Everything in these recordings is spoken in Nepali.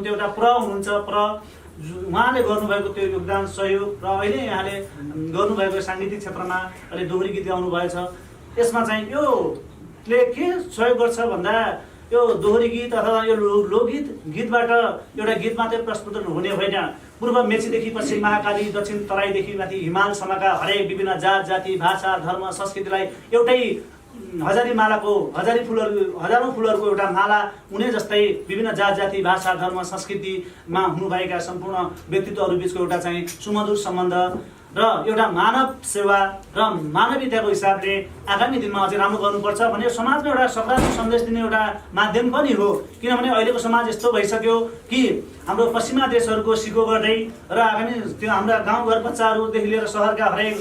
हुनुहुन्थ्यो एउटा हुनुहुन्छ उहाँले गर्नुभएको त्यो योगदान सहयोग र अहिले यहाँले गर्नुभएको साङ्गीतिक क्षेत्रमा अहिले दोहोरी गीत गाउनु भएछ। यसमा चाहिँ योले के सहयोग गर्छ भन्दा यो दोहोरी गीत अथवा यो लोकगीत गीतबाट एउटा गीत मात्रै प्रस्तुत हुने होइन। पूर्व मेचीदेखि पश्चिम महाकाली, दक्षिण तराईदेखि माथि हिमालसम्मका हरेक विभिन्न जात जाति भाषा धर्म संस्कृतिलाई एउटै हजारौं फुलहरूको एउटा माला हुने जस्तै विभिन्न जात जाति भाषा धर्म संस्कृतिमा हुनुभएका सम्पूर्ण व्यक्तित्वहरू बिचको एउटा चाहिँ सुमधुर सम्बन्ध र एउटा मानव सेवा र मानवीयताको हिसाबले आगामी दिनमा अझै राम्रो गर्नुपर्छ भने समाजमा एउटा सकारात्मक सन्देश दिने एउटा माध्यम पनि हो। किनभने अहिलेको समाज यस्तो भइसक्यो कि हाम्रो पश्चिमा देशहरूको सिको गर्दै र आगामी त्यो हाम्रा गाउँघर बच्चाहरूदेखि लिएर सहरका हरेक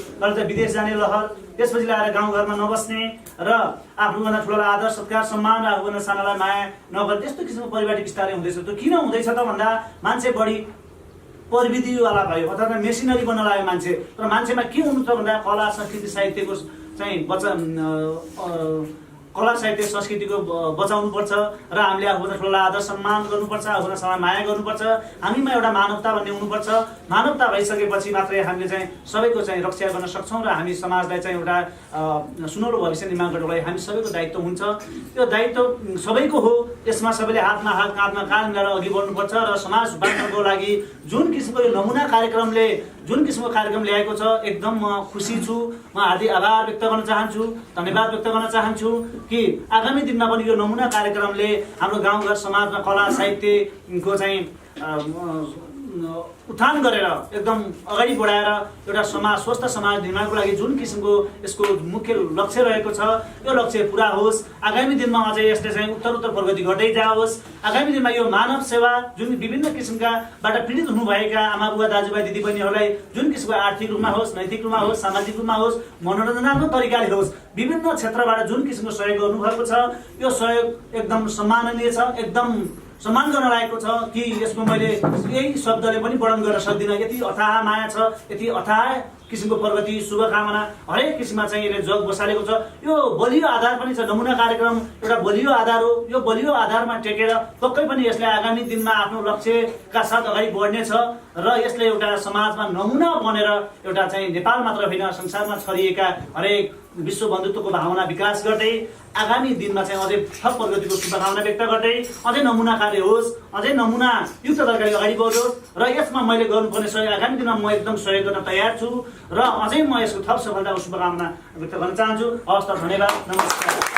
विदेश जाने लहर, त्यसपछि आएर गाउँघरमा नबस्ने र आफूभन्दा ठुलोलाई आदर सत्कार सम्मान र आफूभन्दा सानालाई माया नगर्ने त्यस्तो किसिमको परिपाटी विस्तारै हुँदैछ। त्यो किन हुँदैछ त भन्दा मान्छे बढी प्रविधिवाला भयो अथवा मेसिनरी बन्न लाग्यो मान्छे। र मान्छेमा के हुनु छ भन्दा कला संस्कृति साहित्यको चाहिँ कला साहित्य संस्कृतिको बचाउनु पर्छ र हामीले आफूभन्दा ठुलोलाई आदर सम्मान गर्नुपर्छ, आफूभन्दा सानालाई माया गर्नुपर्छ। हामीमा एउटा मानवता भन्ने हुनुपर्छ। मानवता भइसकेपछि मात्रै हामीले चाहिँ सबैको चाहिँ रक्षा गर्न सक्छौँ र हामी समाजलाई चाहिँ एउटा सुनौलो भविष्य निर्माण गर्नको लागि हामी सबैको दायित्व हुन्छ। यो दायित्व सबैको हो। यसमा सबैले हातमा हात काँधमा काँध मिलाएर अघि बढ्नुपर्छ र समाज बाँच्नको लागि जुन किसिमको यो नमुना कार्यक्रमले ल्याएको छ एकदम म खुसी छु। म हार्दिक आभार व्यक्त गर्न चाहन्छु, धन्यवाद व्यक्त गर्न चाहन्छु कि आगामी दिनमा पनि यो नमुना कार्यक्रमले हाम्रो गाउँघर समाजमा कला साहित्यको चाहिँ उत्थान गरेर एकदम अगाडि बढाएर एउटा स्वस्थ समाज निर्माणको लागि जुन किसिमको यसको मुख्य लक्ष्य रहेको छ यो लक्ष्य पुरा होस्। आगामी दिनमा अझै यसले चाहिँ उत्तर प्रगति गर्दै जाओस्। आगामी दिनमा यो मानव सेवा जुन विभिन्न किसिमकाबाट पीडित हुनुभएका आमा बुवा दाजुभाइ दिदीबहिनीहरूलाई जुन किसिमको आर्थिक रूपमा होस्, नैतिक रूपमा होस्, सामाजिक रूपमा होस्, मनोरञ्जनात्मक तरिकाले होस्, विभिन्न क्षेत्रबाट जुन किसिमको सहयोग गर्नुभएको छ यो सहयोग एकदम सम्माननीय छ, एकदम सम्मान गर्न लागेको छ कि यसको मैले यही शब्दले पनि वर्णन गर्न सक्दिनँ। यति अथाह माया छ, यति अथाह किसिमको प्रगति शुभकामना हरेक किसिममा चाहिँ यसले जग बसालेको छ। यो बलियो आधार पनि छ। नमुना कार्यक्रम एउटा बलियो आधार हो। यो बलियो आधारमा टेकेर पक्कै पनि यसले आगामी दिनमा आफ्नो लक्ष्यका साथ अगाडि बढ्नेछ र यसले एउटा समाजमा नमुना बनेर एउटा चाहिँ नेपाल मात्र होइन संसारमा छरिएका हरेक विश्व बन्धुत्वको भावना विकास गर्दै आगामी दिनमा चाहिँ अझै थप प्रगतिको शुभकामना व्यक्त गर्दै अझै नमुना कार्य होस्, अझै नमुना युक्त तरिकाले अगाडि बढोस् र यसमा मैले गर्नुपर्ने सहयोग आगामी दिनमा म एकदम सहयोग गर्न तयार छु र अझै म यसको थप सफलताको शुभकामना व्यक्त गर्न चाहन्छु। हवस् त, धन्यवाद, नमस्कार।